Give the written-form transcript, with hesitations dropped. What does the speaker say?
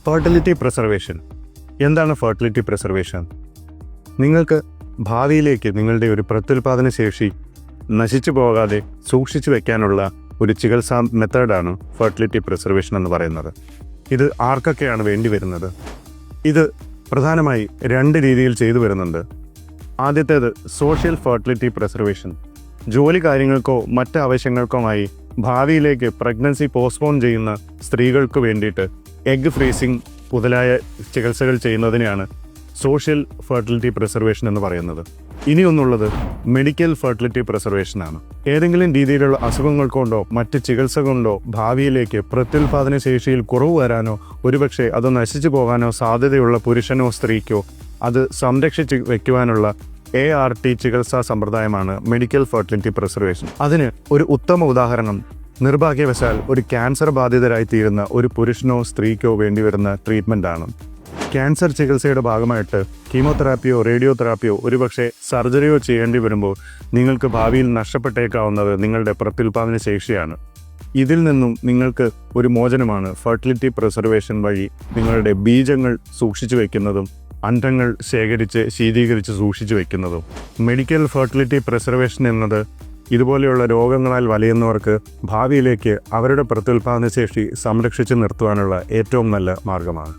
Fertility preservation. എന്താണ് fertility preservation? നിങ്ങൾക്ക് ഭാവിയിലേക്ക് നിങ്ങളുടെ ഒരു പ്രത്യുൽപാദന ശേഷി നശിച്ചു പോകാതെ സൂക്ഷിച്ചു വയ്ക്കാനുള്ള ഒരു ചികിത്സാ മെത്തേഡാണ് ഫെർട്ടിലിറ്റി പ്രിസർവേഷൻ എന്ന് പറയുന്നത്. ഇത് ആർക്കൊക്കെയാണ് വേണ്ടി വരുന്നത്? ഇത് പ്രധാനമായി 2 രീതിയിൽ ചെയ്തു വരുന്നുണ്ട്. ആദ്യത്തേത് സോഷ്യൽ ഫെർട്ടിലിറ്റി പ്രിസർവേഷൻ. ജോലി കാര്യങ്ങൾക്കോ മറ്റ് ആവശ്യങ്ങൾക്കോമായി ഭാവിയിലേക്ക് പ്രഗ്നൻസി പോസ്റ്റ്പോൺ ചെയ്യുന്ന സ്ത്രീകൾക്ക് വേണ്ടിയിട്ട് എഗ് ഫ്രീസിംഗ് മുതലായ ചികിത്സകൾ ചെയ്യുന്നതിനെയാണ് സോഷ്യൽ ഫെർട്ടിലിറ്റി പ്രിസർവേഷൻ എന്ന് പറയുന്നത്. ഇനിയൊന്നുള്ളത് മെഡിക്കൽ ഫെർട്ടിലിറ്റി പ്രിസർവേഷനാണ്. ഏതെങ്കിലും രീതിയിലുള്ള അസുഖങ്ങൾ കൊണ്ടോ മറ്റ് ചികിത്സ കൊണ്ടോ ഭാവിയിലേക്ക് പ്രത്യുൽപാദന ശേഷിയിൽ കുറവ് വരാനോ ഒരുപക്ഷെ അത് നശിച്ചു പോകാനോ സാധ്യതയുള്ള പുരുഷനോ സ്ത്രീക്കോ അത് സംരക്ഷിച്ച് വയ്ക്കുവാനുള്ള ART ചികിത്സാ സമ്പ്രദായമാണ് മെഡിക്കൽ ഫെർട്ടിലിറ്റി പ്രിസർവേഷൻ. അതിന് ഒരു ഉത്തമ ഉദാഹരണം നിർഭാഗ്യവശാൽ ഒരു ക്യാൻസർ ബാധിതരായി തീരുന്ന ഒരു പുരുഷനോ സ്ത്രീക്കോ വേണ്ടിവരുന്ന ട്രീറ്റ്മെൻറ്റാണ്. ക്യാൻസർ ചികിത്സയുടെ ഭാഗമായിട്ട് കീമോതെറാപ്പിയോ റേഡിയോ തെറാപ്പിയോ ഒരുപക്ഷെ സർജറിയോ ചെയ്യേണ്ടി വരുമ്പോൾ നിങ്ങൾക്ക് ഭാവിയിൽ നഷ്ടപ്പെട്ടേക്കാവുന്നത് നിങ്ങളുടെ പ്രത്യുൽപാദന ശേഷിയാണ്. ഇതിൽ നിന്നും നിങ്ങൾക്ക് ഒരു മോചനമാണ് ഫെർട്ടിലിറ്റി പ്രിസർവേഷൻ വഴി നിങ്ങളുടെ ബീജങ്ങൾ സൂക്ഷിച്ചു വയ്ക്കുന്നതും അണ്ഡങ്ങൾ ശേഖരിച്ച് ശീതീകരിച്ച് സൂക്ഷിച്ചു വയ്ക്കുന്നതും. മെഡിക്കൽ ഫെർട്ടിലിറ്റി പ്രിസർവേഷൻ എന്നത് ഇതുപോലെയുള്ള രോഗങ്ങളാൽ വലയുന്നവർക്ക് ഭാവിയിലേക്ക് അവരുടെ പ്രത്യുൽപാദന ശേഷി സംരക്ഷിച്ച് നിർത്തുവാനുള്ള ഏറ്റവും നല്ല മാർഗമാണ്.